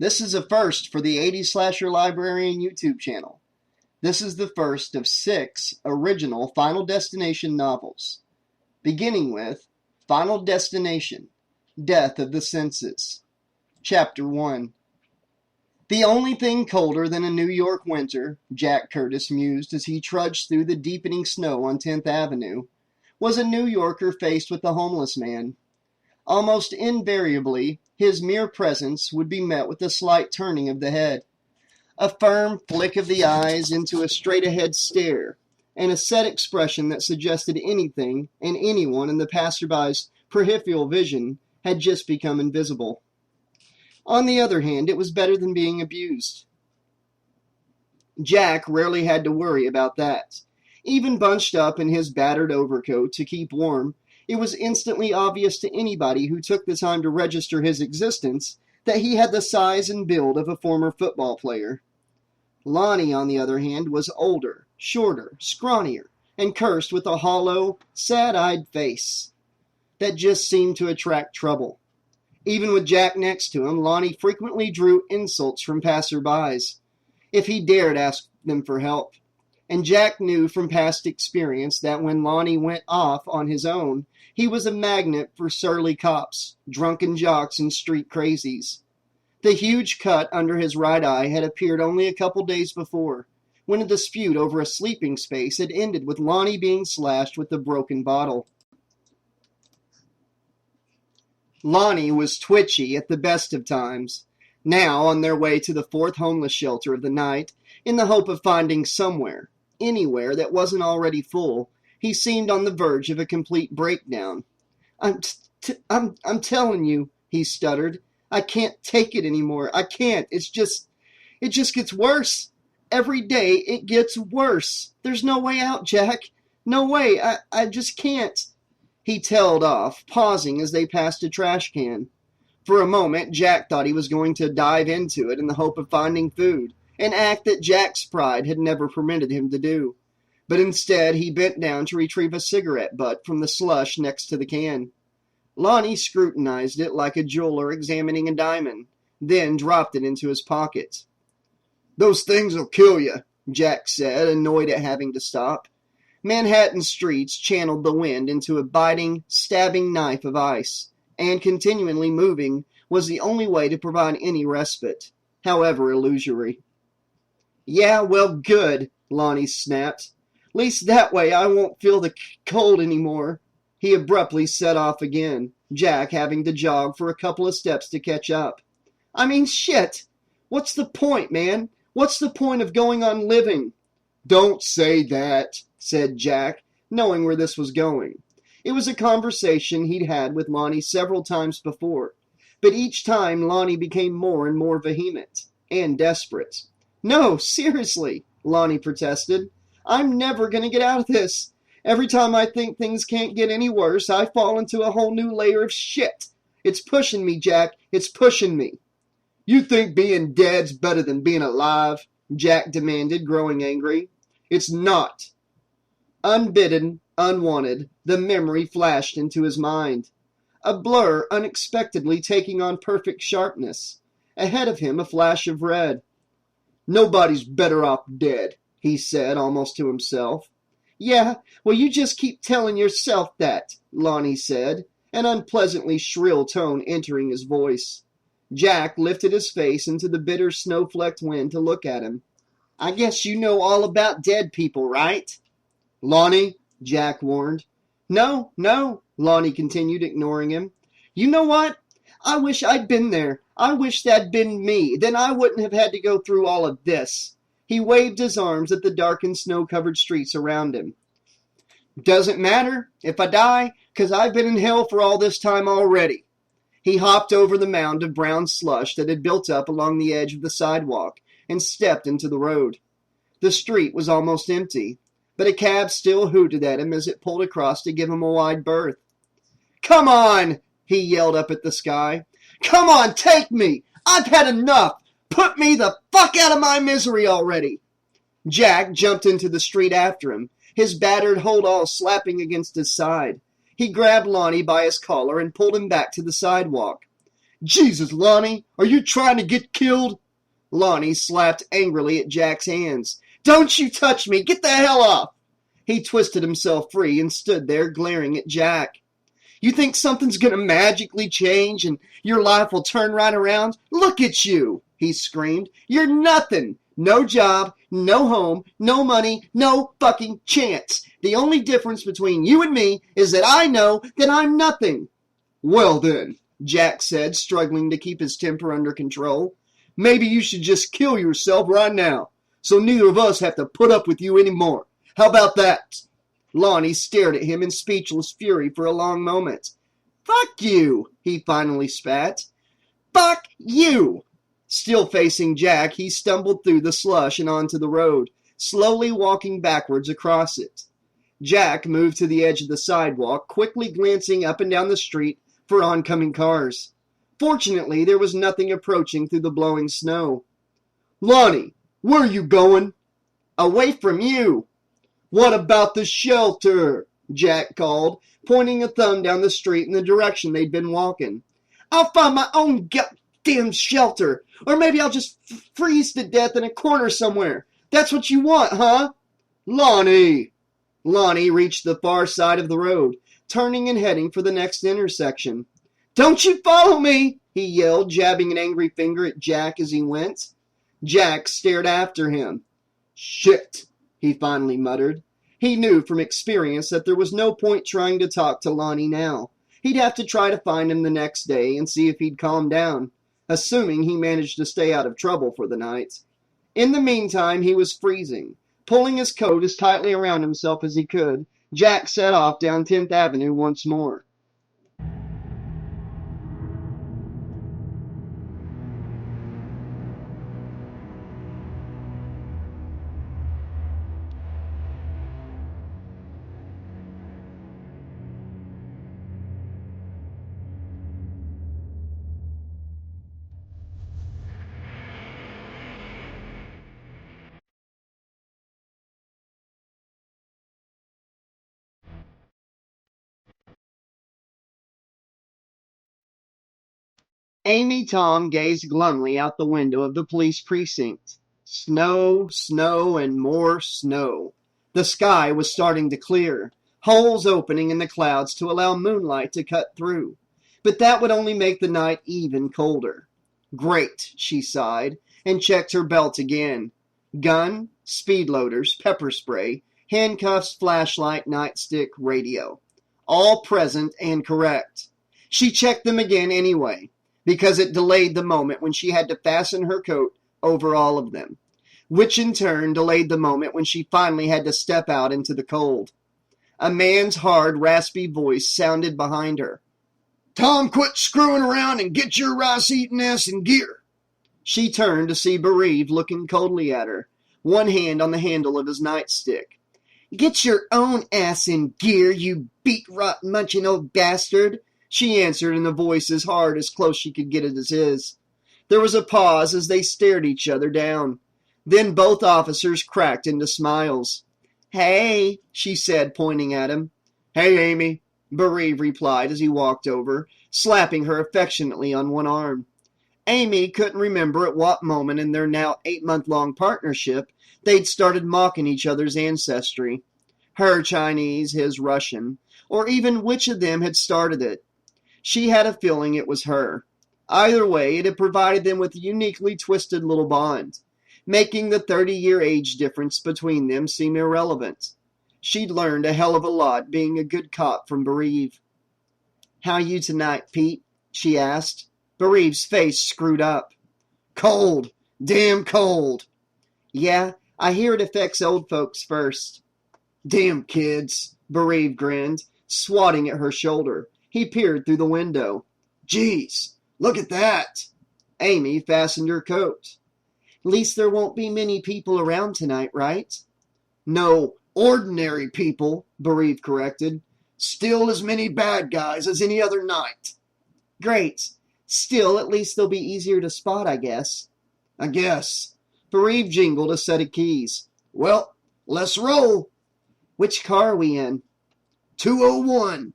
This is a first for the 80s Slasher Librarian YouTube channel. This is the first of 6 original Final Destination novels, beginning with Final Destination, Death of the Senses. Chapter 1. The only thing colder than a New York winter, Jack Curtis mused as he trudged through the deepening snow on 10th Avenue, was a New Yorker faced with a homeless man. Almost invariably, his mere presence would be met with a slight turning of the head, a firm flick of the eyes into a straight-ahead stare, and a set expression that suggested anything and anyone in the passerby's peripheral vision had just become invisible. On the other hand, it was better than being abused. Jack rarely had to worry about that. Even bunched up in his battered overcoat to keep warm, it was instantly obvious to anybody who took the time to register his existence that he had the size and build of a former football player. Lonnie, on the other hand, was older, shorter, scrawnier, and cursed with a hollow, sad-eyed face that just seemed to attract trouble. Even with Jack next to him, Lonnie frequently drew insults from passerbys, if he dared ask them for help. And Jack knew from past experience that when Lonnie went off on his own, he was a magnet for surly cops, drunken jocks, and street crazies. The huge cut under his right eye had appeared only a couple days before, when a dispute over a sleeping space had ended with Lonnie being slashed with a broken bottle. Lonnie was twitchy at the best of times, now on their way to the 4th homeless shelter of the night, in the hope of finding somewhere, anywhere that wasn't already full. He seemed on the verge of a complete breakdown. I'm telling you, he stuttered. I can't take it anymore. I can't. It just gets worse. Every day it gets worse. There's no way out, Jack. No way. I just can't. He tailed off, pausing as they passed a trash can. For a moment, Jack thought he was going to dive into it in the hope of finding food, an act that Jack's pride had never permitted him to do. But instead, he bent down to retrieve a cigarette butt from the slush next to the can. Lonnie scrutinized it like a jeweler examining a diamond, then dropped it into his pocket. "Those things'll kill you," Jack said, annoyed at having to stop. Manhattan streets channeled the wind into a biting, stabbing knife of ice, and continually moving was the only way to provide any respite, however illusory. "Yeah, well, good," Lonnie snapped. "Least that way I won't feel the cold anymore." He abruptly set off again, Jack having to jog for a couple of steps to catch up. "I mean, shit! What's the point, man? What's the point of going on living?" "Don't say that," said Jack, knowing where this was going. It was a conversation he'd had with Lonnie several times before, but each time Lonnie became more and more vehement and desperate. "No, seriously," Lonnie protested. "I'm never going to get out of this. Every time I think things can't get any worse, I fall into a whole new layer of shit. It's pushing me, Jack. It's pushing me." "You think being dead's better than being alive?" Jack demanded, growing angry. "It's not." Unbidden, unwanted, the memory flashed into his mind. A blur unexpectedly taking on perfect sharpness. Ahead of him, a flash of red. "Nobody's better off dead," he said, almost to himself. "Yeah, well, you just keep telling yourself that," Lonnie said, an unpleasantly shrill tone entering his voice. Jack lifted his face into the bitter snow-flecked wind to look at him. "I guess you know all about dead people, right?" "Lonnie," Jack warned. No, Lonnie continued, ignoring him. "You know what? I wish I'd been there. I wish that'd been me. Then I wouldn't have had to go through all of this." He waved his arms at the darkened, snow-covered streets around him. "Doesn't matter if I die, 'cause I've been in hell for all this time already." He hopped over the mound of brown slush that had built up along the edge of the sidewalk and stepped into the road. The street was almost empty, but a cab still hooted at him as it pulled across to give him a wide berth. "Come on!" he yelled up at the sky. "Come on, take me! I've had enough! Put me the fuck out of my misery already!" Jack jumped into the street after him, his battered hold-all slapping against his side. He grabbed Lonnie by his collar and pulled him back to the sidewalk. Jesus, Lonnie, are you trying to get killed? Lonnie slapped angrily at Jack's hands. Don't you touch me! Get the hell off! He twisted himself free and stood there glaring at Jack. You think something's going to magically change and your life will turn right around? Look at you, he screamed. You're nothing. No job, no home, no money, no fucking chance. The only difference between you and me is that I know that I'm nothing. Well then, Jack said, struggling to keep his temper under control. Maybe you should just kill yourself right now, so neither of us have to put up with you anymore. How about that? Lonnie stared at him in speechless fury for a long moment. Fuck you, he finally spat. Fuck you! Still facing Jack, he stumbled through the slush and onto the road, slowly walking backwards across it. Jack moved to the edge of the sidewalk, quickly glancing up and down the street for oncoming cars. Fortunately, there was nothing approaching through the blowing snow. Lonnie, where are you going? Away from you. What about the shelter? Jack called, pointing a thumb down the street in the direction they'd been walking. I'll find my own goddamn shelter, or maybe I'll just freeze to death in a corner somewhere. That's what you want, huh? Lonnie! Lonnie reached the far side of the road, turning and heading for the next intersection. Don't you follow me, he yelled, jabbing an angry finger at Jack as he went. Jack stared after him. Shit, he finally muttered. He knew from experience that there was no point trying to talk to Lonnie now. He'd have to try to find him the next day and see if he'd calm down, assuming he managed to stay out of trouble for the night. In the meantime, he was freezing. Pulling his coat as tightly around himself as he could, Jack set off down 10th Avenue once more. Amy Tom gazed glumly out the window of the police precinct. Snow, snow, and more snow. The sky was starting to clear, holes opening in the clouds to allow moonlight to cut through. But that would only make the night even colder. Great, she sighed, and checked her belt again. Gun, speed loaders, pepper spray, handcuffs, flashlight, nightstick, radio. All present and correct. She checked them again anyway, because it delayed the moment when she had to fasten her coat over all of them, which in turn delayed the moment when she finally had to step out into the cold. A man's hard, raspy voice sounded behind her. Tom, quit screwing around and get your rice-eating ass in gear. She turned to see Bereaved looking coldly at her, one hand on the handle of his nightstick. Get your own ass in gear, you beet-rot munching old bastard, she answered in a voice as hard as close she could get it as his. There was a pause as they stared each other down. Then both officers cracked into smiles. Hey, she said, pointing at him. Hey, Amy, Bereaved replied as he walked over, slapping her affectionately on one arm. Amy couldn't remember at what moment in their now 8-month-long partnership they'd started mocking each other's ancestry. Her Chinese, his Russian, or even which of them had started it. She had a feeling it was her. Either way, it had provided them with a uniquely twisted little bond, making the 30-year age difference between them seem irrelevant. She'd learned a hell of a lot being a good cop from Bereaved. How you tonight, Pete? She asked. Bereaved's face screwed up. Cold. Damn cold. Yeah, I hear it affects old folks first. Damn kids, Bereaved grinned, swatting at her shoulder. He peered through the window. Geez, look at that. Amy fastened her coat. Least there won't be many people around tonight, right? No, ordinary people, Bereaved corrected. Still as many bad guys as any other night. Great. Still, at least they'll be easier to spot, I guess. I guess. Bereaved jingled a set of keys. Well, let's roll. Which car are we in? 201.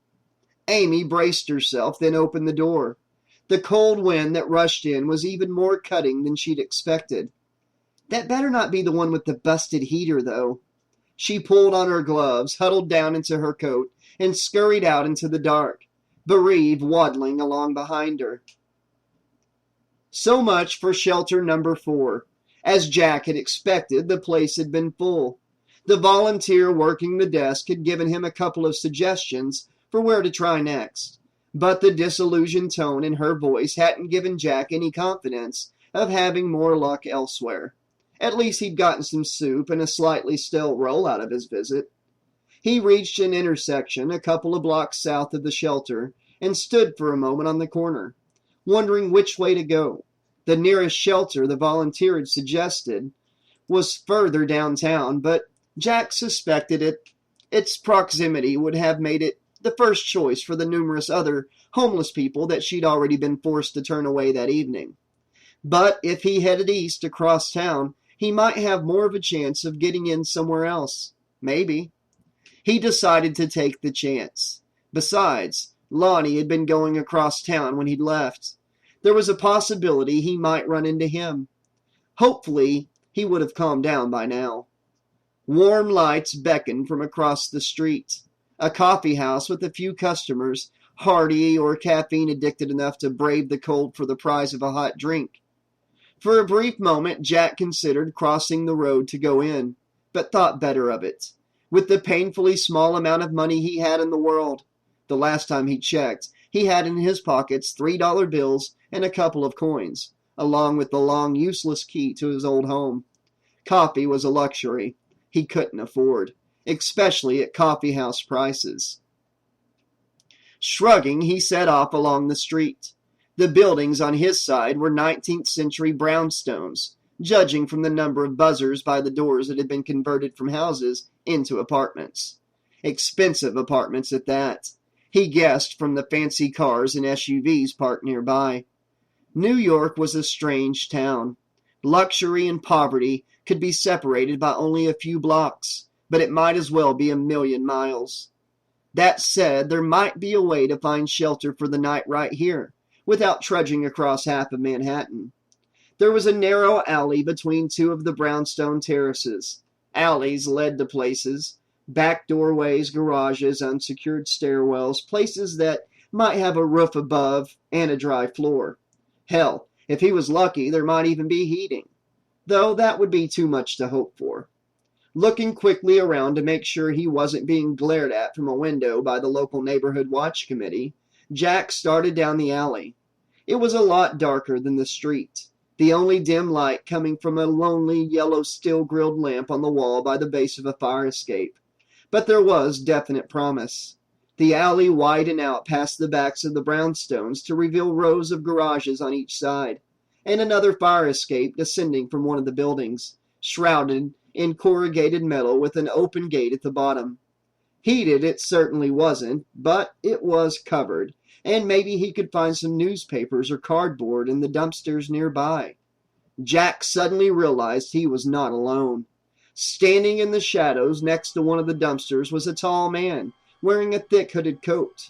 Amy braced herself, then opened the door. The cold wind that rushed in was even more cutting than she'd expected. That better not be the one with the busted heater, though. She pulled on her gloves, huddled down into her coat, and scurried out into the dark, Bereave waddling along behind her. So much for shelter number 4. As Jack had expected, the place had been full. The volunteer working the desk had given him a couple of suggestions for where to try next, but the disillusioned tone in her voice hadn't given Jack any confidence of having more luck elsewhere. At least he'd gotten some soup and a slightly stale roll out of his visit. He reached an intersection a couple of blocks south of the shelter and stood for a moment on the corner, wondering which way to go. The nearest shelter the volunteer had suggested was further downtown, but Jack suspected its proximity would have made it the first choice for the numerous other homeless people that she'd already been forced to turn away that evening. But if he headed east across town, he might have more of a chance of getting in somewhere else. Maybe. He decided to take the chance. Besides, Lonnie had been going across town when he'd left. There was a possibility he might run into him. Hopefully, he would have calmed down by now. Warm lights beckoned from across the street. A coffee house with a few customers, hardy or caffeine-addicted enough to brave the cold for the prize of a hot drink. For a brief moment, Jack considered crossing the road to go in, but thought better of it. With the painfully small amount of money he had in the world, the last time he checked, he had in his pockets $3 bills and a couple of coins, along with the long, useless key to his old home. Coffee was a luxury he couldn't afford, especially at coffee house prices. Shrugging, he set off along the street. The buildings on his side were 19th century brownstones, judging from the number of buzzers by the doors that had been converted from houses into apartments. Expensive apartments at that, he guessed from the fancy cars and SUVs parked nearby. New York was a strange town. Luxury and poverty could be separated by only a few blocks, but it might as well be a million miles. That said, there might be a way to find shelter for the night right here, without trudging across half of Manhattan. There was a narrow alley between two of the brownstone terraces. Alleys led to places, back doorways, garages, unsecured stairwells, places that might have a roof above and a dry floor. Hell, if he was lucky, there might even be heating, though that would be too much to hope for. Looking quickly around to make sure he wasn't being glared at from a window by the local neighborhood watch committee, Jack started down the alley. It was a lot darker than the street, the only dim light coming from a lonely yellow steel-grilled lamp on the wall by the base of a fire escape. But there was definite promise. The alley widened out past the backs of the brownstones to reveal rows of garages on each side, and another fire escape descending from one of the buildings, shrouded in corrugated metal with an open gate at the bottom. Heated it certainly wasn't, but it was covered, and maybe he could find some newspapers or cardboard in the dumpsters nearby. Jack suddenly realized he was not alone. Standing in the shadows next to one of the dumpsters was a tall man, wearing a thick hooded coat.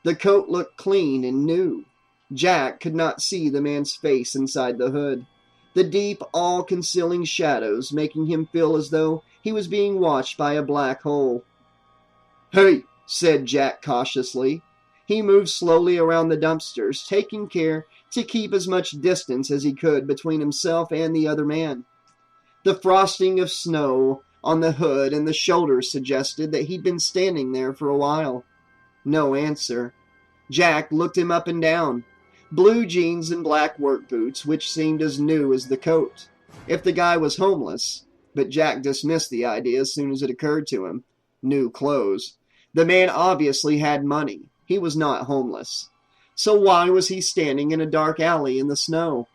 The coat looked clean and new. Jack could not see the man's face inside the hood, the deep, all-concealing shadows making him feel as though he was being watched by a black hole. "Hey," said Jack cautiously. He moved slowly around the dumpsters, taking care to keep as much distance as he could between himself and the other man. The frosting of snow on the hood and the shoulders suggested that he'd been standing there for a while. No answer. Jack looked him up and down. Blue jeans and black work boots, which seemed as new as the coat. If the guy was homeless, but Jack dismissed the idea as soon as it occurred to him. New clothes. The man obviously had money. He was not homeless. So why was he standing in a dark alley in the snow?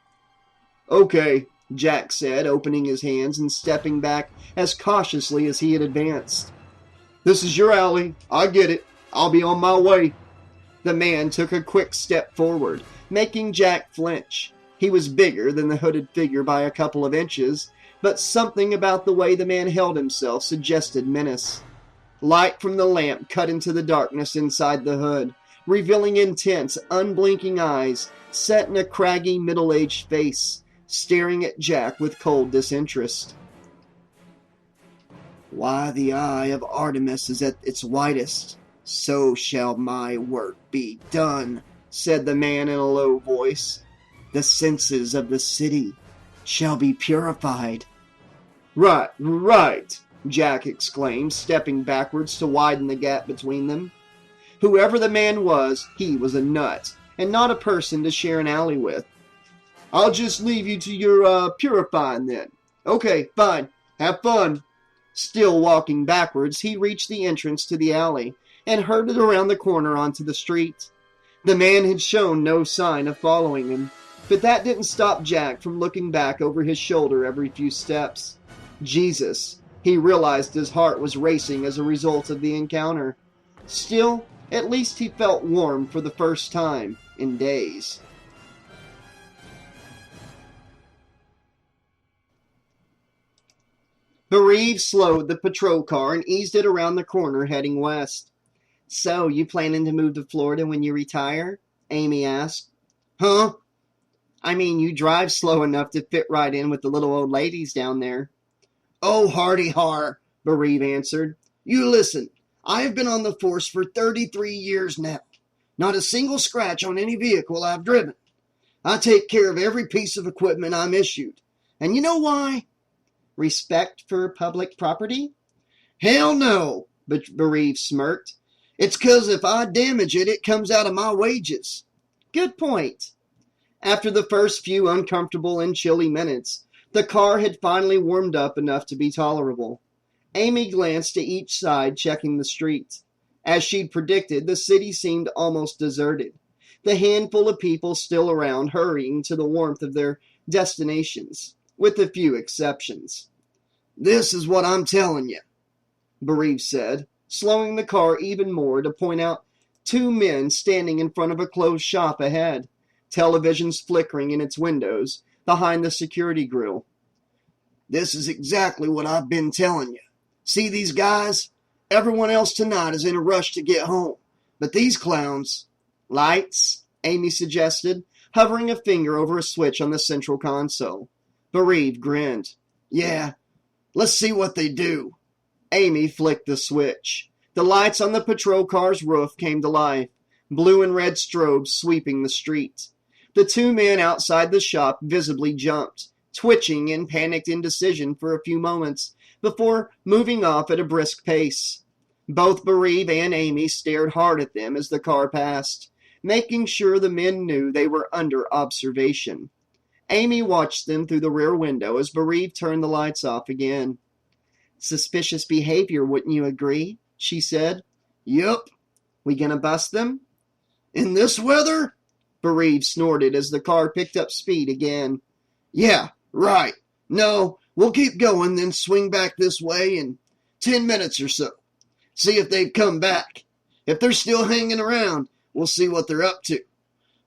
"Okay," Jack said, opening his hands and stepping back as cautiously as he had advanced. "This is your alley. I get it. I'll be on my way." The man took a quick step forward, making Jack flinch. He was bigger than the hooded figure by a couple of inches, but something about the way the man held himself suggested menace. Light from the lamp cut into the darkness inside the hood, revealing intense, unblinking eyes set in a craggy middle-aged face, staring at Jack with cold disinterest. Why the eye of Artemis is at its whitest, so shall my work be done, said the man in a low voice. The senses of the city shall be purified. Right, Jack exclaimed, stepping backwards to widen the gap between them. Whoever the man was, he was a nut, and not a person to share an alley with. I'll just leave you to your purifying then. Okay, fine. Have fun. Still walking backwards, he reached the entrance to the alley and herded around the corner onto the street. The man had shown no sign of following him, but that didn't stop Jack from looking back over his shoulder every few steps. Jesus, he realized his heart was racing as a result of the encounter. Still, at least he felt warm for the first time in days. Bereaved slowed the patrol car and eased it around the corner heading west. So, you planning to move to Florida when you retire? Amy asked. Huh? I mean, you drive slow enough to fit right in with the little old ladies down there. Oh, hardy har, Bereave answered. You listen, I have been on the force for 33 years now. Not a single scratch on any vehicle I've driven. I take care of every piece of equipment I'm issued. And you know why? Respect for public property? Hell no, Bereave smirked. It's 'cause if I damage it, it comes out of my wages. Good point. After the first few uncomfortable and chilly minutes, the car had finally warmed up enough to be tolerable. Amy glanced to each side, checking the street. As she'd predicted, the city seemed almost deserted, the handful of people still around hurrying to the warmth of their destinations, with a few exceptions. This is what I'm telling you, Bereave said, slowing the car even more to point out two men standing in front of a closed shop ahead, televisions flickering in its windows behind the security grill. This is exactly what I've been telling you. See these guys? Everyone else tonight is in a rush to get home. But these clowns... Lights? Amy suggested, hovering a finger over a switch on the central console. Bereave grinned. Yeah, let's see what they do. Amy flicked the switch. The lights on the patrol car's roof came to life, blue and red strobes sweeping the street. The two men outside the shop visibly jumped, twitching in panicked indecision for a few moments, before moving off at a brisk pace. Both Bereave and Amy stared hard at them as the car passed, making sure the men knew they were under observation. Amy watched them through the rear window as Bereave turned the lights off again. Suspicious behavior, wouldn't you agree? She said. Yup. We gonna bust them? In this weather? Bereave snorted as the car picked up speed again. Yeah, right. No, we'll keep going, then swing back this way in 10 minutes or so. See if they've come back. If they're still hanging around, we'll see what they're up to.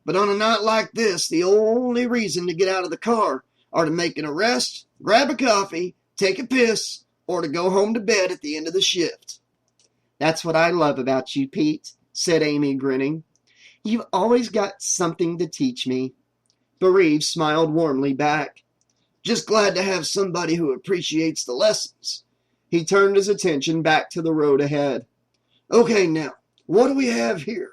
But on a night like this, the only reason to get out of the car are to make an arrest, grab a coffee, take a piss, or to go home to bed at the end of the shift. That's what I love about you, Pete, said Amy, grinning. You've always got something to teach me. Bereave smiled warmly back. Just glad to have somebody who appreciates the lessons. He turned his attention back to the road ahead. Okay, now, what do we have here?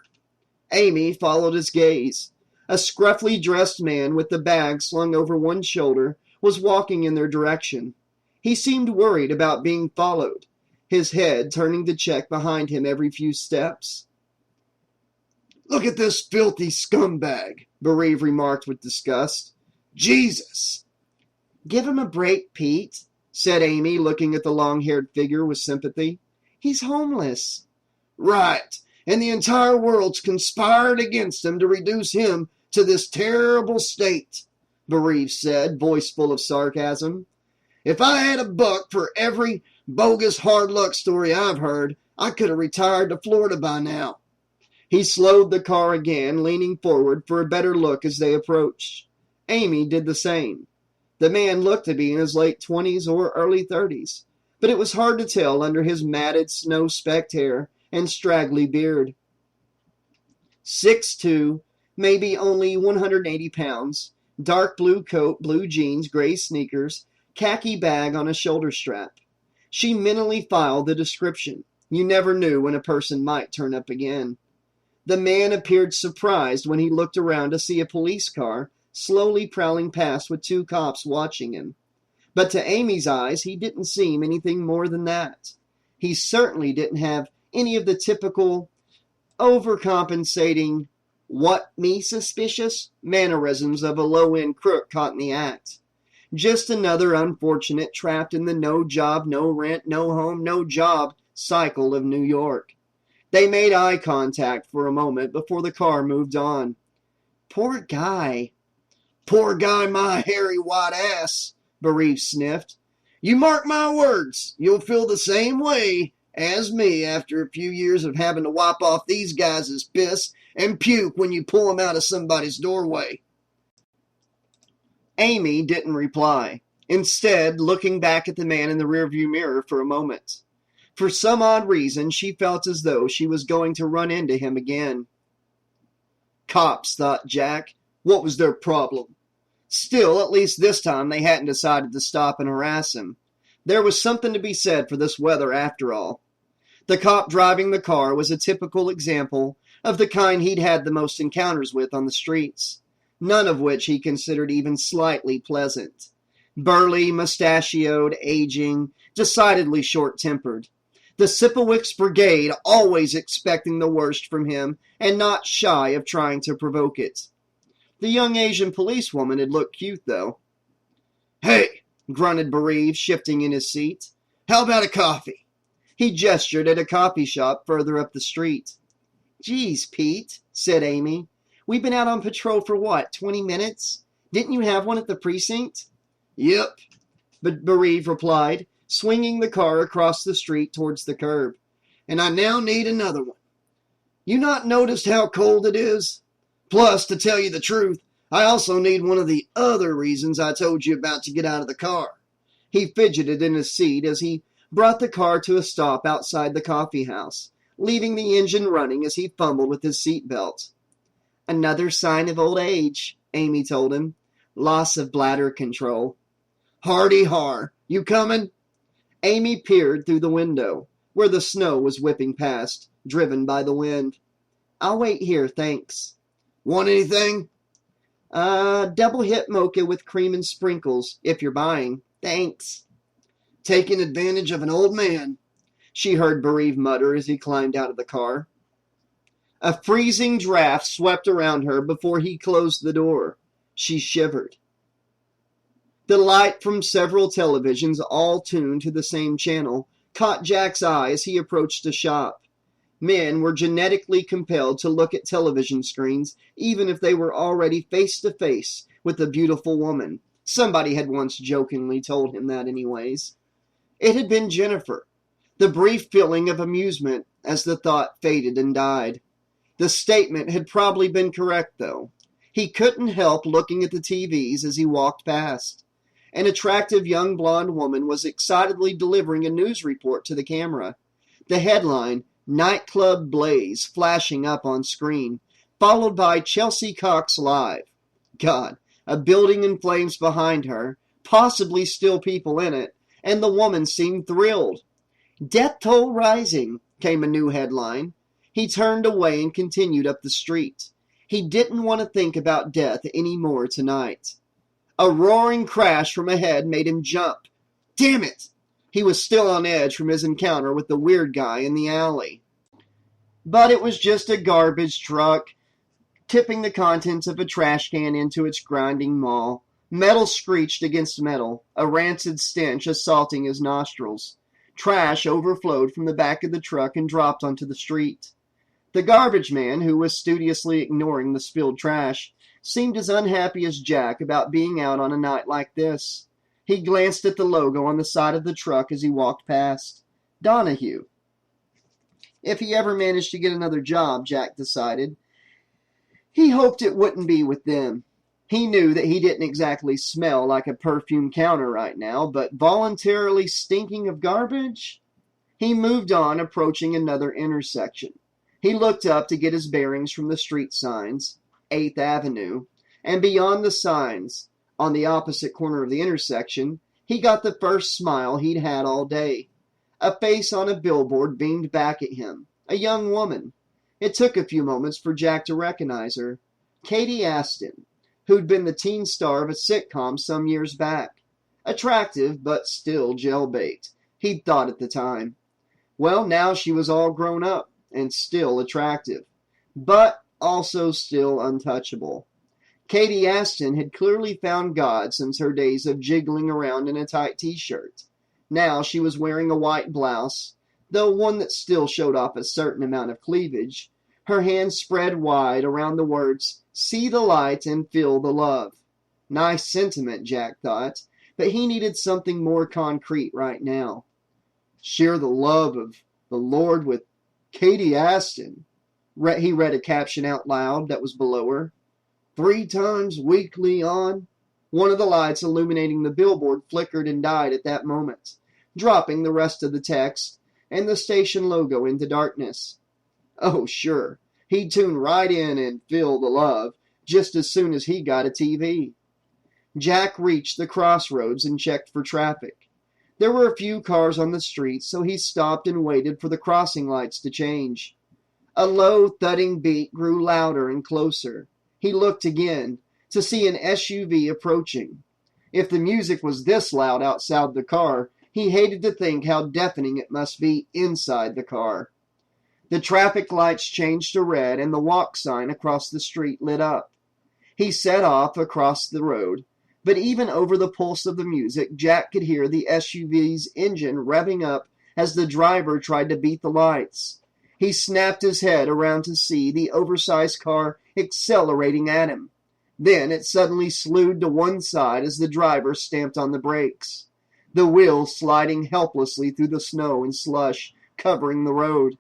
Amy followed his gaze. A scruffily dressed man with the bag slung over one shoulder was walking in their direction. He seemed worried about being followed, his head turning to check behind him every few steps. Look at this filthy scumbag, Bereave remarked with disgust. Jesus! Give him a break, Pete, said Amy, looking at the long-haired figure with sympathy. He's homeless. Right, and the entire world's conspired against him to reduce him to this terrible state, Bereave said, voice full of sarcasm. If I had a buck for every bogus hard luck story I've heard, I could have retired to Florida by now. He slowed the car again, leaning forward for a better look as they approached. Amy did the same. The man looked to be in his late 20s or early 30s, but it was hard to tell under his matted, snow-specked hair and straggly beard. 6'2", maybe only 180 pounds, dark blue coat, blue jeans, gray sneakers, khaki bag on a shoulder strap. She mentally filed the description. You never knew when a person might turn up again. The man appeared surprised when he looked around to see a police car slowly prowling past with 2 cops watching him. But to Amy's eyes, he didn't seem anything more than that. He certainly didn't have any of the typical, overcompensating, what me suspicious mannerisms of a low-end crook caught in the act. Just another unfortunate trapped in the no job, no rent, no home, no job cycle of New York. They made eye contact for a moment before the car moved on. Poor guy. Poor guy, my hairy white ass, Bereave sniffed. You mark my words, you'll feel the same way as me after a few years of having to wipe off these guys' piss and puke when you pull them out of somebody's doorway. Amy didn't reply, instead looking back at the man in the rearview mirror for a moment. For some odd reason, she felt as though she was going to run into him again. Cops, thought Jack. What was their problem? Still, at least this time they hadn't decided to stop and harass him. There was something to be said for this weather after all. The cop driving the car was a typical example of the kind he'd had the most encounters with on the streets, none of which he considered even slightly pleasant. Burly, mustachioed, aging, decidedly short-tempered. The Sipowicz Brigade always expecting the worst from him and not shy of trying to provoke it. The young Asian policewoman had looked cute, though. Hey, grunted Bereave, shifting in his seat. How about a coffee? He gestured at a coffee shop further up the street. Geez, Pete, said Amy. We've been out on patrol for what, 20 minutes? Didn't you have one at the precinct? Yep, Bereave replied, swinging the car across the street towards the curb. And I now need another one. You not noticed how cold it is? Plus, to tell you the truth, I also need one of the other reasons I told you about to get out of the car. He fidgeted in his seat as he brought the car to a stop outside the coffee house, leaving the engine running as he fumbled with his seat belt. Another sign of old age, Amy told him. Loss of bladder control. Hardy har, you coming? Amy peered through the window, where the snow was whipping past, driven by the wind. I'll wait here, thanks. Want anything? Double hit mocha with cream and sprinkles, if you're buying. Thanks. Taking advantage of an old man, she heard Bereave mutter as he climbed out of the car. A freezing draft swept around her before he closed the door. She shivered. The light from several televisions, all tuned to the same channel, caught Jack's eye as he approached the shop. Men were genetically compelled to look at television screens, even if they were already face-to-face with a beautiful woman. Somebody had once jokingly told him that anyways. It had been Jennifer. The brief feeling of amusement as the thought faded and died. The statement had probably been correct, though. He couldn't help looking at the TVs as he walked past. An attractive young blonde woman was excitedly delivering a news report to the camera. The headline, Nightclub Blaze, flashing up on screen, followed by Chelsea Cox Live. God, a building in flames behind her, possibly still people in it, and the woman seemed thrilled. Death toll rising, came a new headline. He turned away and continued up the street. He didn't want to think about death any more tonight. A roaring crash from ahead made him jump. Damn it! He was still on edge from his encounter with the weird guy in the alley. But it was just a garbage truck, tipping the contents of a trash can into its grinding maw. Metal screeched against metal, a rancid stench assaulting his nostrils. Trash overflowed from the back of the truck and dropped onto the street. The garbage man, who was studiously ignoring the spilled trash, seemed as unhappy as Jack about being out on a night like this. He glanced at the logo on the side of the truck as he walked past. Donahue. If he ever managed to get another job, Jack decided, he hoped it wouldn't be with them. He knew that he didn't exactly smell like a perfume counter right now, but voluntarily stinking of garbage? He moved on, approaching another intersection. He looked up to get his bearings from the street signs. 8th Avenue, and beyond the signs, on the opposite corner of the intersection, he got the first smile he'd had all day. A face on a billboard beamed back at him. A young woman. It took a few moments for Jack to recognize her. Katie Aston, who'd been the teen star of a sitcom some years back. Attractive, but still jailbait, he'd thought at the time. Well, now she was all grown up, and still attractive, but also still untouchable. Katie Aston had clearly found God since her days of jiggling around in a tight t-shirt. Now she was wearing a white blouse, though one that still showed off a certain amount of cleavage, her hands spread wide around the words, "See the light and feel the love." Nice sentiment, Jack thought, but he needed something more concrete right now. Share the love of the Lord with Katie Aston. He read a caption out loud that was below her. 3 times weekly on. One of the lights illuminating the billboard flickered and died at that moment, dropping the rest of the text and the station logo into darkness. Oh, sure, he'd tune right in and feel the love just as soon as he got a TV. Jack reached the crossroads and checked for traffic. There were a few cars on the street, so he stopped and waited for the crossing lights to change. A low, thudding beat grew louder and closer. He looked again, to see an SUV approaching. If the music was this loud outside the car, he hated to think how deafening it must be inside the car. The traffic lights changed to red, and the walk sign across the street lit up. He set off across the road, but even over the pulse of the music, Jack could hear the SUV's engine revving up as the driver tried to beat the lights. He snapped his head around to see the oversized car accelerating at him. Then it suddenly slewed to one side as the driver stamped on the brakes, the wheels sliding helplessly through the snow and slush covering the road.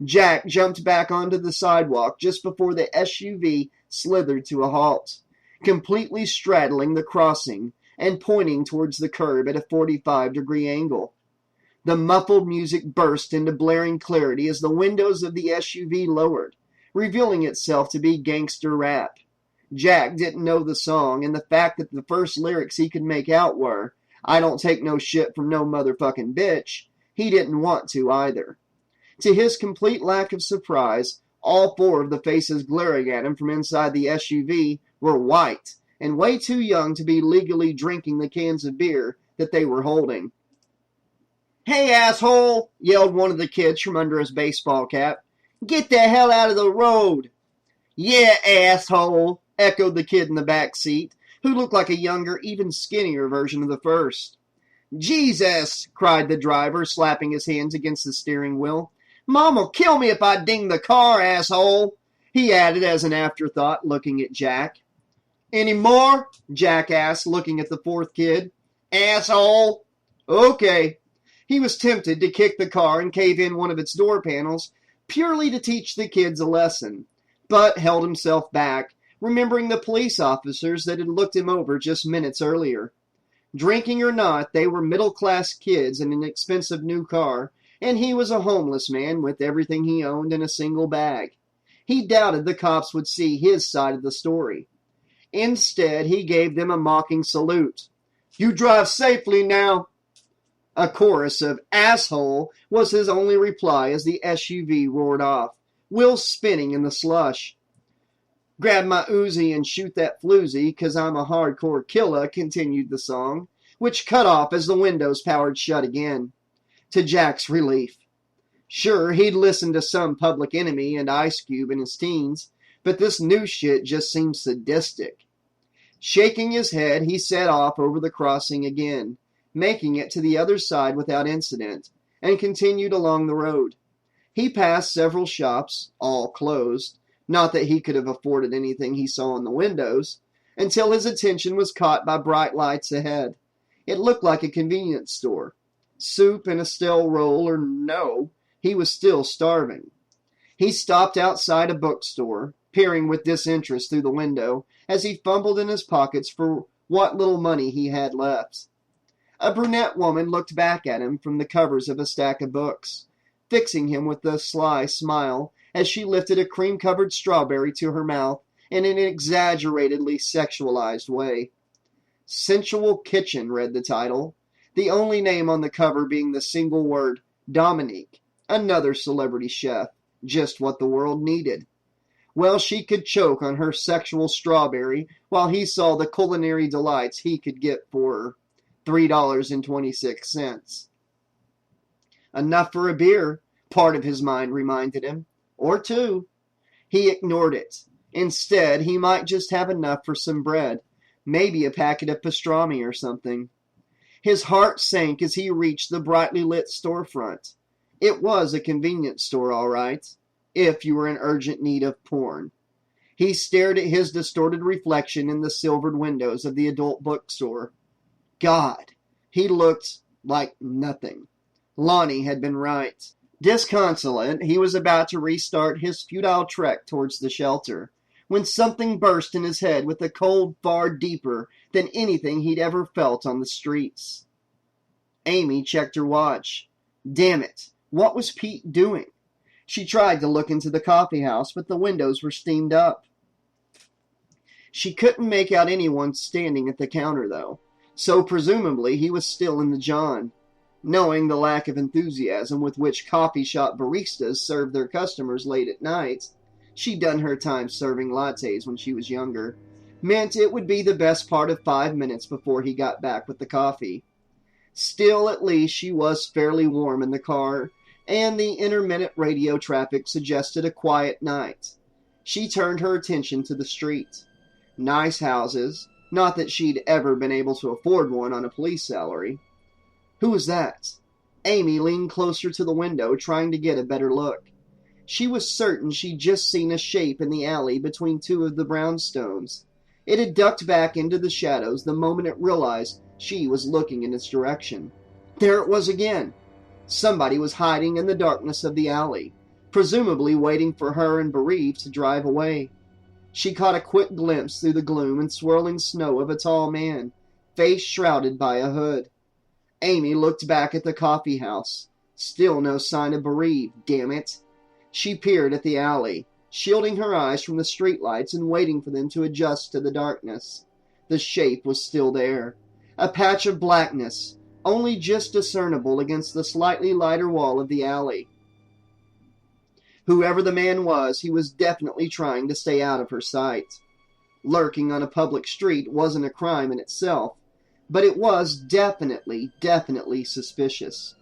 Jack jumped back onto the sidewalk just before the SUV slithered to a halt, completely straddling the crossing and pointing towards the curb at a 45-degree angle. The muffled music burst into blaring clarity as the windows of the SUV lowered, revealing itself to be gangster rap. Jack didn't know the song, and the fact that the first lyrics he could make out were, "I don't take no shit from no motherfucking bitch," he didn't want to either. To his complete lack of surprise, all 4 of the faces glaring at him from inside the SUV were white and way too young to be legally drinking the cans of beer that they were holding. "Hey, asshole!" yelled one of the kids from under his baseball cap. "Get the hell out of the road!" "Yeah, asshole!" echoed the kid in the back seat, who looked like a younger, even skinnier version of the first. "Jesus!" cried the driver, slapping his hands against the steering wheel. "Mom'll kill me if I ding the car, asshole!" he added as an afterthought, looking at Jack. "Any more?" Jack asked, looking at the 4th kid. "Asshole!" "Okay." He was tempted to kick the car and cave in one of its door panels, purely to teach the kids a lesson, but held himself back, remembering the police officers that had looked him over just minutes earlier. Drinking or not, they were middle-class kids in an expensive new car, and he was a homeless man with everything he owned in a single bag. He doubted the cops would see his side of the story. Instead, he gave them a mocking salute. "You drive safely now." A chorus of "asshole" was his only reply as the SUV roared off, wheels spinning in the slush. "Grab my Uzi and shoot that floozy, 'cause I'm a hardcore killer," continued the song, which cut off as the windows powered shut again. To Jack's relief. Sure, he'd listened to some Public Enemy and Ice Cube in his teens, but this new shit just seemed sadistic. Shaking his head, he set off over the crossing again, making it to the other side without incident, and continued along the road. He passed several shops, all closed, not that he could have afforded anything he saw in the windows, until his attention was caught by bright lights ahead. It looked like a convenience store. Soup and a stale roll or no, he was still starving. He stopped outside a bookstore, peering with disinterest through the window as he fumbled in his pockets for what little money he had left. A brunette woman looked back at him from the covers of a stack of books, fixing him with a sly smile as she lifted a cream-covered strawberry to her mouth in an exaggeratedly sexualized way. Sensual Kitchen read the title, the only name on the cover being the single word Dominique, another celebrity chef, just what the world needed. Well, she could choke on her sexual strawberry while he saw the culinary delights he could get for $3.26. Enough for a beer, part of his mind reminded him. Or two. He ignored it. Instead, he might just have enough for some bread, maybe a packet of pastrami or something. His heart sank as he reached the brightly lit storefront. It was a convenience store, all right, if you were in urgent need of porn. He stared at his distorted reflection in the silvered windows of the adult bookstore. God, he looked like nothing. Lonnie had been right. Disconsolate, he was about to restart his futile trek towards the shelter, when something burst in his head with a cold far deeper than anything he'd ever felt on the streets. Amy checked her watch. Damn it, what was Pete doing? She tried to look into the coffee house, but the windows were steamed up. She couldn't make out anyone standing at the counter, though, so presumably he was still in the John. Knowing the lack of enthusiasm with which coffee shop baristas served their customers late at night, she'd done her time serving lattes when she was younger, meant it would be the best part of 5 minutes before he got back with the coffee. Still, at least she was fairly warm in the car, and the intermittent radio traffic suggested a quiet night. She turned her attention to the street. Nice houses, not that she'd ever been able to afford one on a police salary. Who was that? Amy leaned closer to the window, trying to get a better look. She was certain she'd just seen a shape in the alley between two of the brownstones. It had ducked back into the shadows the moment it realized she was looking in its direction. There it was again. Somebody was hiding in the darkness of the alley, presumably waiting for her and Bereaved to drive away. She caught a quick glimpse through the gloom and swirling snow of a tall man, face shrouded by a hood. Amy looked back at the coffee house. Still no sign of Bereaved, damn it. She peered at the alley, shielding her eyes from the streetlights and waiting for them to adjust to the darkness. The shape was still there. A patch of blackness, only just discernible against the slightly lighter wall of the alley. Whoever the man was, he was definitely trying to stay out of her sight. Lurking on a public street wasn't a crime in itself, but it was definitely suspicious.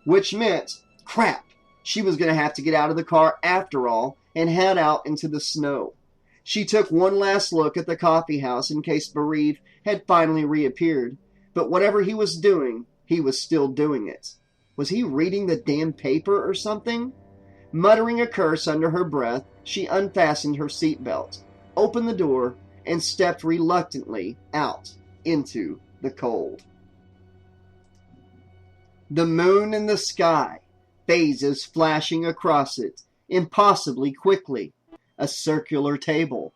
Which meant, crap, she was going to have to get out of the car after all and head out into the snow. She took one last look at the coffee house in case Bereaved had finally reappeared, but whatever he was doing, he was still doing it. Was he reading the damn paper or something? Muttering a curse under her breath, she unfastened her seatbelt, opened the door, and stepped reluctantly out into the cold. The moon in the sky, phases flashing across it, impossibly quickly. A circular table,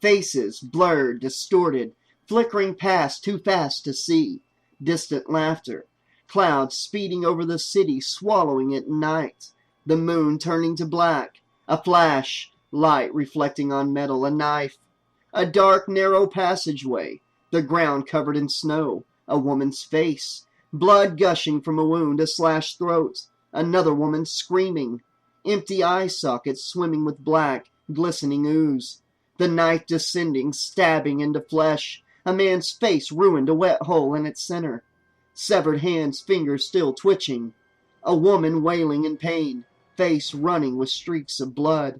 faces blurred, distorted, flickering past too fast to see. Distant laughter, clouds speeding over the city, swallowing it in night. The moon turning to black, a flash, light reflecting on metal, a knife. A dark, narrow passageway, the ground covered in snow, a woman's face, blood gushing from a wound, a slashed throat, another woman screaming, empty eye sockets swimming with black, glistening ooze, the knife descending, stabbing into flesh, a man's face ruined, a wet hole in its center, severed hands, fingers still twitching, a woman wailing in pain, face running with streaks of blood,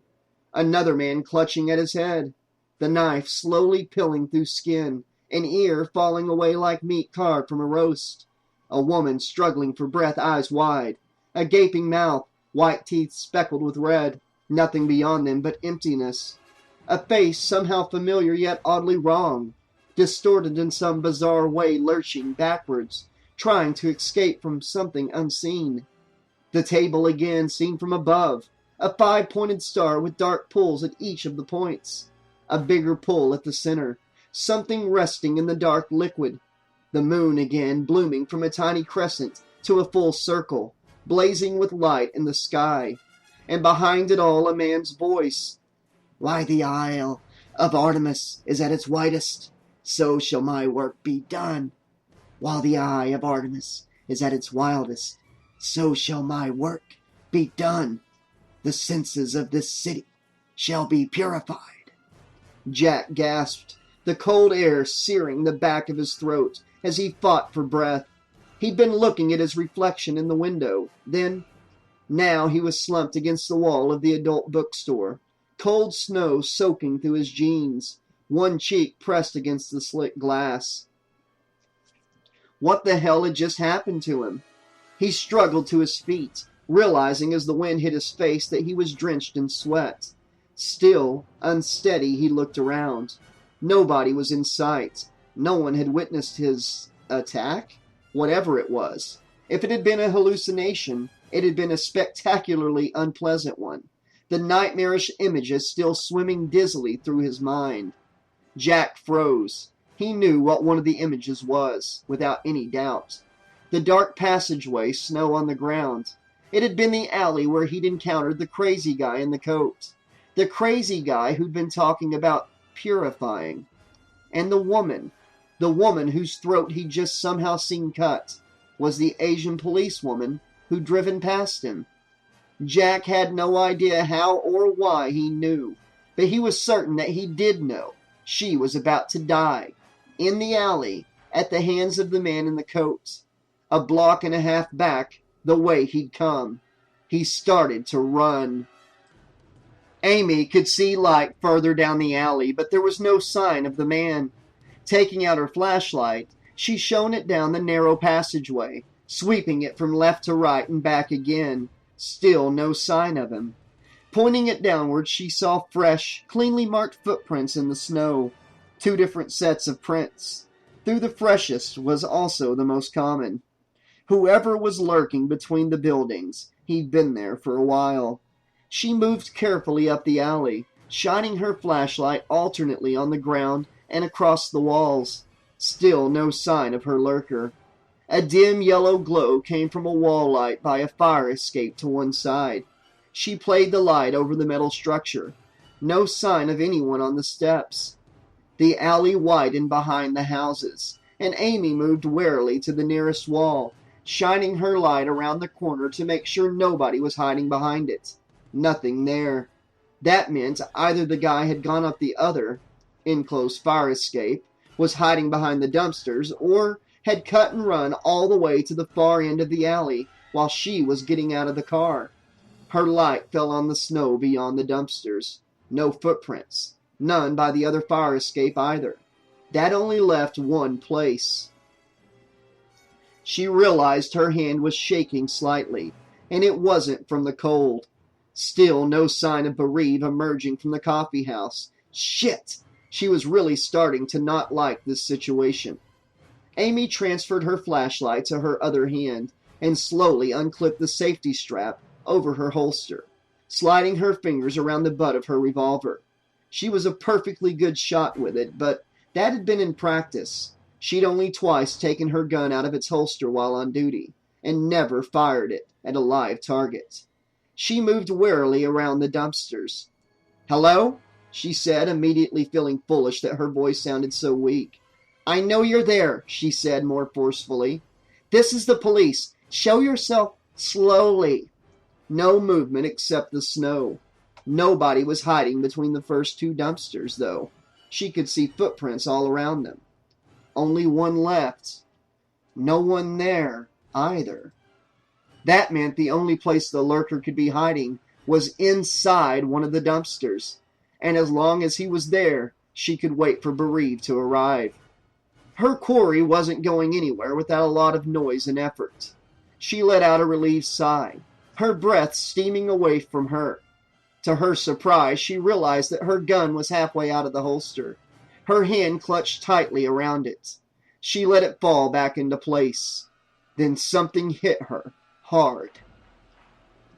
another man clutching at his head, the knife slowly peeling through skin, an ear falling away like meat carved from a roast. A woman struggling for breath, eyes wide. A gaping mouth, white teeth speckled with red. Nothing beyond them but emptiness. A face somehow familiar yet oddly wrong. Distorted in some bizarre way, lurching backwards, trying to escape from something unseen. The table again, seen from above. A 5-pointed star with dark pulls at each of the points. A bigger pull at the center. Something resting in the dark liquid. The moon again, blooming from a tiny crescent to a full circle, blazing with light in the sky. And behind it all, a man's voice. Why the aisle? of Artemis is at its widest, so shall my work be done. While the eye of Artemis is at its wildest, so shall my work be done. The senses of this city shall be purified." Jack gasped, the cold air searing the back of his throat as he fought for breath. He'd been looking at his reflection in the window. Now he was slumped against the wall of the adult bookstore, cold snow soaking through his jeans, one cheek pressed against the slick glass. What the hell had just happened to him? He struggled to his feet, realizing as the wind hit his face that he was drenched in sweat. Still, unsteady, he looked around. Nobody was in sight. No one had witnessed his attack, whatever it was. If it had been a hallucination, it had been a spectacularly unpleasant one, the nightmarish images still swimming dizzily through his mind. Jack froze. He knew what one of the images was, without any doubt. The dark passageway, snow on the ground. It had been the alley where he'd encountered the crazy guy in the coat. The crazy guy who'd been talking about purifying. And the woman whose throat he'd just somehow seen cut, was the Asian policewoman who'd driven past him. Jack had no idea how or why he knew, but he was certain that he did know. She was about to die, in the alley, at the hands of the man in the coat. A block and a half back, the way he'd come. He started to run. Amy could see light further down the alley, but there was no sign of the man. Taking out her flashlight, she shone it down the narrow passageway, sweeping it from left to right and back again. Still no sign of him. Pointing it downward, she saw fresh, cleanly marked footprints in the snow. 2 different sets of prints. Though the freshest was also the most common. Whoever was lurking between the buildings, he'd been there for a while. She moved carefully up the alley, shining her flashlight alternately on the ground and across the walls. Still no sign of her lurker. A dim yellow glow came from a wall light by a fire escape to one side. She played the light over the metal structure. No sign of anyone on the steps. The alley widened behind the houses, and Amy moved warily to the nearest wall, shining her light around the corner to make sure nobody was hiding behind it. Nothing there. That meant either the guy had gone up the other, enclosed fire escape, was hiding behind the dumpsters, or had cut and run all the way to the far end of the alley while she was getting out of the car. Her light fell on the snow beyond the dumpsters. No footprints. None by the other fire escape either. That only left one place. She realized her hand was shaking slightly, and it wasn't from the cold. Still no sign of Bereave emerging from the coffee house. Shit! She was really starting to not like this situation. Amy transferred her flashlight to her other hand and slowly unclipped the safety strap over her holster, sliding her fingers around the butt of her revolver. She was a perfectly good shot with it, but that had been in practice. She'd only twice taken her gun out of its holster while on duty, and never fired it at a live target. She moved warily around the dumpsters. "Hello?" she said, immediately feeling foolish that her voice sounded so weak. "I know you're there," she said more forcefully. "This is the police. Show yourself slowly." No movement except the snow. Nobody was hiding between the first 2 dumpsters, though. She could see footprints all around them. Only one left. No one there, either. That meant the only place the lurker could be hiding was inside one of the dumpsters. And as long as he was there, she could wait for Bereave to arrive. Her quarry wasn't going anywhere without a lot of noise and effort. She let out a relieved sigh, her breath steaming away from her. To her surprise, she realized that her gun was halfway out of the holster. Her hand clutched tightly around it. She let it fall back into place. Then something hit her hard.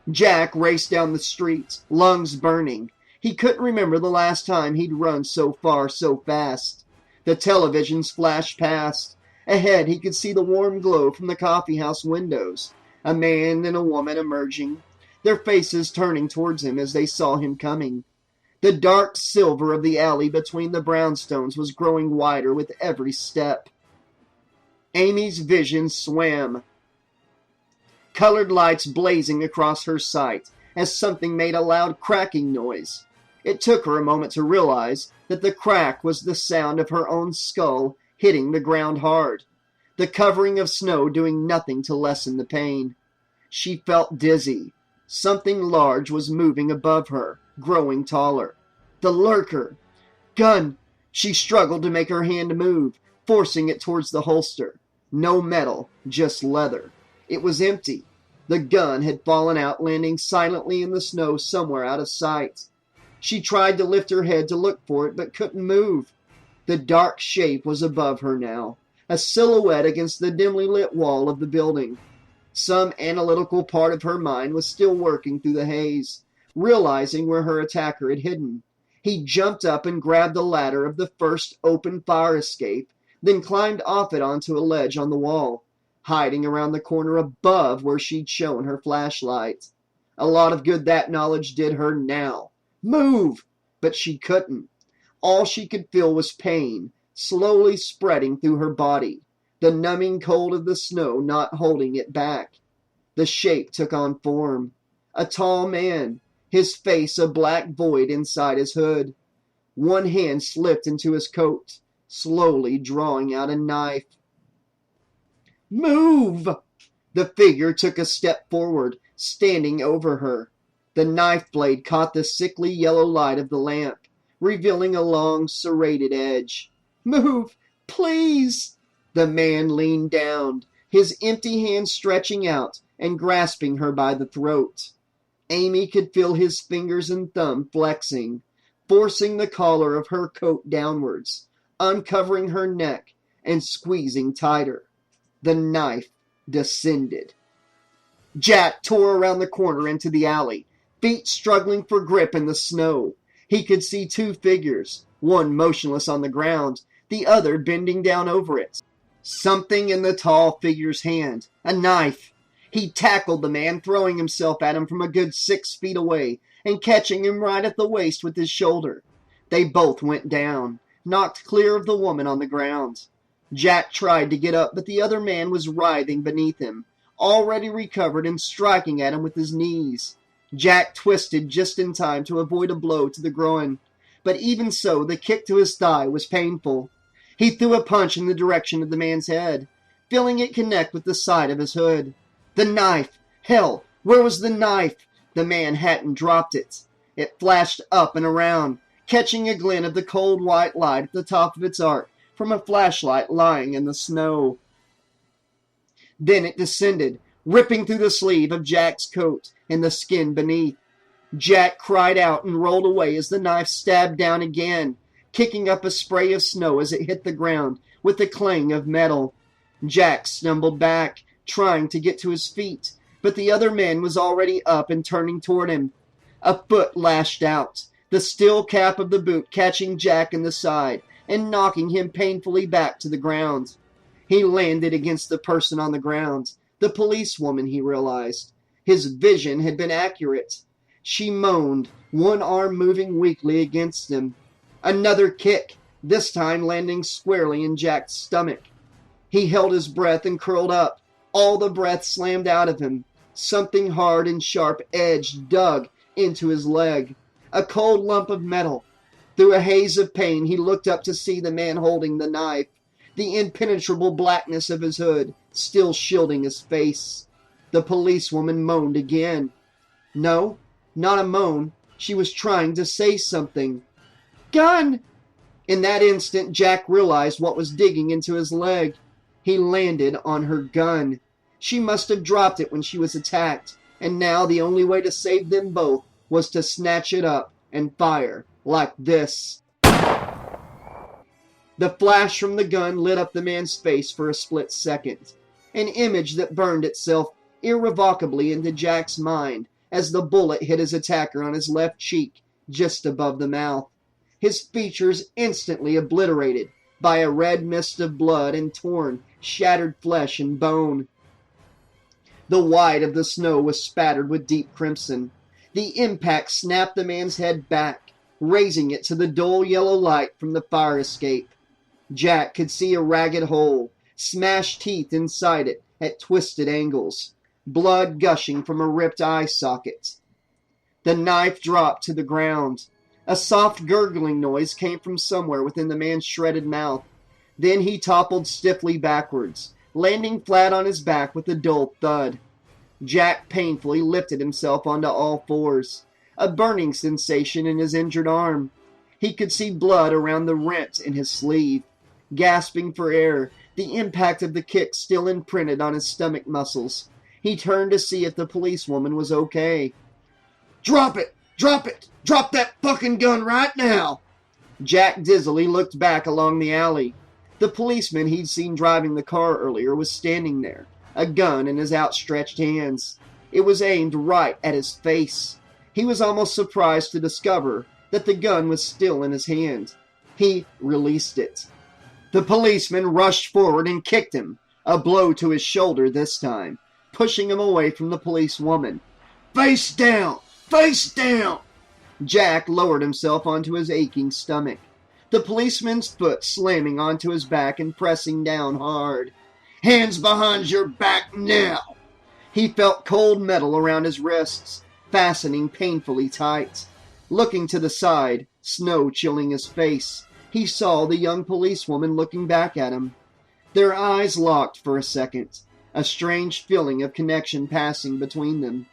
Jack raced down the street, lungs burning. He couldn't remember the last time he'd run so far so fast. The televisions flashed past. Ahead he could see the warm glow from the coffee house windows. A man and a woman emerging, their faces turning towards him as they saw him coming. The dark silver of the alley between the brownstones was growing wider with every step. Amy's vision swam, colored lights blazing across her sight as something made a loud cracking noise. It took her a moment to realize that the crack was the sound of her own skull hitting the ground hard, the covering of snow doing nothing to lessen the pain. She felt dizzy. Something large was moving above her, growing taller. The lurker! Gun! She struggled to make her hand move, forcing it towards the holster. No metal, just leather. It was empty. The gun had fallen out, landing silently in the snow somewhere out of sight. She tried to lift her head to look for it, but couldn't move. The dark shape was above her now, a silhouette against the dimly lit wall of the building. Some analytical part of her mind was still working through the haze, realizing where her attacker had hidden. He jumped up and grabbed the ladder of the first open fire escape, then climbed off it onto a ledge on the wall, hiding around the corner above where she'd shown her flashlight. A lot of good that knowledge did her now. Move! But she couldn't. All she could feel was pain, slowly spreading through her body, the numbing cold of the snow not holding it back. The shape took on form. A tall man, his face a black void inside his hood. One hand slipped into his coat, slowly drawing out a knife. Move! The figure took a step forward, standing over her. The knife blade caught the sickly yellow light of the lamp, revealing a long, serrated edge. Move! Please! The man leaned down, his empty hand stretching out and grasping her by the throat. Amy could feel his fingers and thumb flexing, forcing the collar of her coat downwards, uncovering her neck and squeezing tighter. The knife descended. Jack tore around the corner into the alley, feet struggling for grip in the snow. He could see two figures, one motionless on the ground, the other bending down over it. Something in the tall figure's hand, a knife. He tackled the man, throwing himself at him from a good 6 feet away and catching him right at the waist with his shoulder. They both went down, knocked clear of the woman on the ground. Jack tried to get up, but the other man was writhing beneath him, already recovered and striking at him with his knees. Jack twisted just in time to avoid a blow to the groin, but even so, the kick to his thigh was painful. He threw a punch in the direction of the man's head, feeling it connect with the side of his hood. The knife! Hell, where was the knife? The man hadn't dropped it. It flashed up and around, catching a glint of the cold white light at the top of its arc from a flashlight lying in the snow. Then it descended, ripping through the sleeve of Jack's coat and the skin beneath. Jack cried out and rolled away as the knife stabbed down again, kicking up a spray of snow as it hit the ground with the clang of metal. Jack stumbled back, trying to get to his feet, but the other man was already up and turning toward him. A foot lashed out, the steel cap of the boot catching Jack in the side and knocking him painfully back to the ground. He landed against the person on the ground, the policewoman, he realized. His vision had been accurate. She moaned, one arm moving weakly against him. Another kick, this time landing squarely in Jack's stomach. He held his breath and curled up. All the breath slammed out of him. Something hard and sharp-edged dug into his leg. A cold lump of metal. Through a haze of pain, he looked up to see the man holding the knife, the impenetrable blackness of his hood still shielding his face. The policewoman moaned again. No, not a moan. She was trying to say something. Gun! In that instant, Jack realized what was digging into his leg. He landed on her gun. She must have dropped it when she was attacked, and now the only way to save them both was to snatch it up and fire like this. The flash from the gun lit up the man's face for a split second, an image that burned itself irrevocably into Jack's mind as the bullet hit his attacker on his left cheek just above the mouth. His features instantly obliterated by a red mist of blood and torn, shattered flesh and bone. The white of the snow was spattered with deep crimson. The impact snapped the man's head back, raising it to the dull yellow light from the fire escape. Jack could see a ragged hole, smashed teeth inside it at twisted angles, blood gushing from a ripped eye socket. The knife dropped to the ground. A soft gurgling noise came from somewhere within the man's shredded mouth. Then he toppled stiffly backwards, landing flat on his back with a dull thud. Jack painfully lifted himself onto all fours, a burning sensation in his injured arm. He could see blood around the rent in his sleeve. Gasping for air, the impact of the kick still imprinted on his stomach muscles. He turned to see if the policewoman was okay. "Drop it! Drop it! Drop that fucking gun right now!" Jack dizzily looked back along the alley. The policeman he'd seen driving the car earlier was standing there, a gun in his outstretched hands. It was aimed right at his face. He was almost surprised to discover that the gun was still in his hand. He released it. The policeman rushed forward and kicked him, a blow to his shoulder this time, pushing him away from the policewoman. "Face down! Face down!" Jack lowered himself onto his aching stomach, the policeman's foot slamming onto his back and pressing down hard. "Hands behind your back now!" He felt cold metal around his wrists, fastening painfully tight. Looking to the side, snow chilling his face, he saw the young policewoman looking back at him. Their eyes locked for a second, a strange feeling of connection passing between them.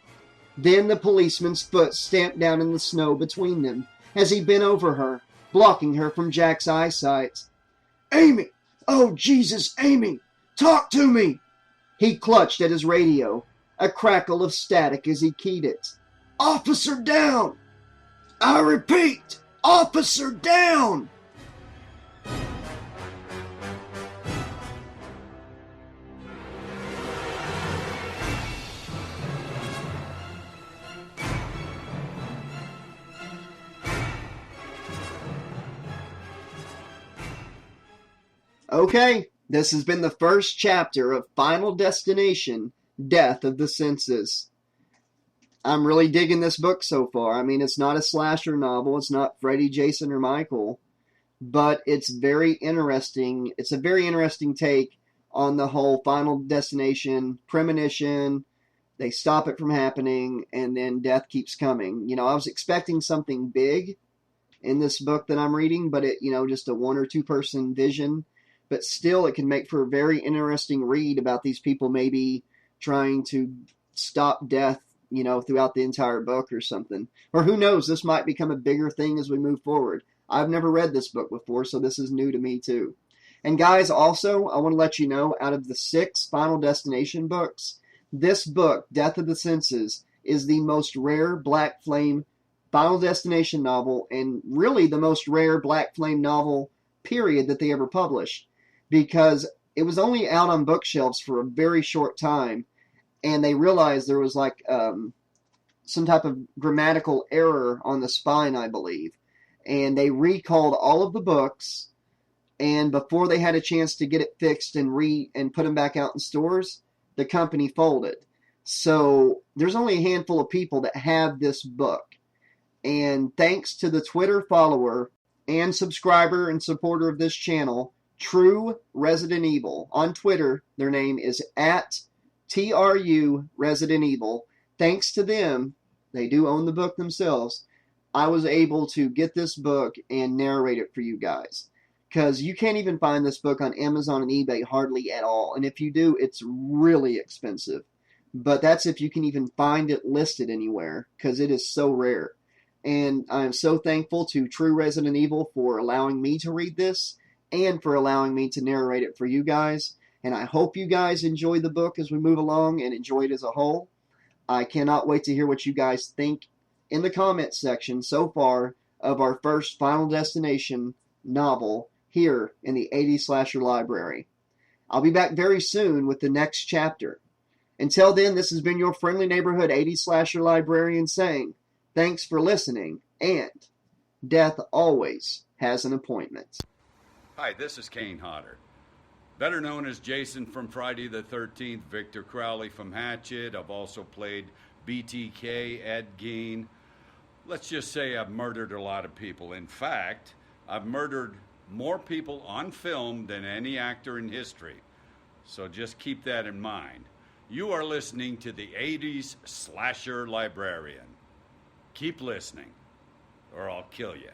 Then the policeman's foot stamped down in the snow between them as he bent over her, blocking her from Jack's eyesight. "Amy! Oh, Jesus, Amy! Talk to me!" He clutched at his radio, a crackle of static as he keyed it. "Officer down! I repeat, officer down!" Okay, this has been the first chapter of Final Destination, Death of the Senses. I'm really digging this book so far. I mean, it's not a slasher novel. It's not Freddy, Jason, or Michael. But it's very interesting. It's a very interesting take on the whole Final Destination, premonition. They stop it from happening, and then death keeps coming. You know, I was expecting something big in this book that I'm reading, but just a 1 or 2 person vision. But still, it can make for a very interesting read about these people maybe trying to stop death, throughout the entire book or something. Or who knows, this might become a bigger thing as we move forward. I've never read this book before, so this is new to me too. And guys, also, I want to let you know, out of the 6 Final Destination books, this book, Death of the Senses, is the most rare Black Flame Final Destination novel, and really the most rare Black Flame novel, period, that they ever published. Because it was only out on bookshelves for a very short time, and they realized there was some type of grammatical error on the spine, I believe. And they recalled all of the books, and before they had a chance to get it fixed and put them back out in stores, the company folded. So there's only a handful of people that have this book. And thanks to the Twitter follower and subscriber and supporter of this channel, True Resident Evil. On Twitter, their name is @TRU Resident Evil. Thanks to them, they do own the book themselves, I was able to get this book and narrate it for you guys. Because you can't even find this book on Amazon and eBay hardly at all. And if you do, it's really expensive. But that's if you can even find it listed anywhere, because it is so rare. And I am so thankful to True Resident Evil for allowing me to read this, and for allowing me to narrate it for you guys. And I hope you guys enjoy the book as we move along and enjoy it as a whole. I cannot wait to hear what you guys think in the comments section so far of our first Final Destination novel here in the 80s Slasher Library. I'll be back very soon with the next chapter. Until then, this has been your friendly neighborhood 80s Slasher Librarian saying, thanks for listening, and death always has an appointment. Hi, this is Kane Hodder, better known as Jason from Friday the 13th, Victor Crowley from Hatchet. I've also played BTK, Ed Gein, Let's just say I've murdered a lot of people. In fact, I've murdered more people on film than any actor in history. So just keep that in mind. You are listening to the 80s Slasher Librarian. Keep listening, or I'll kill you.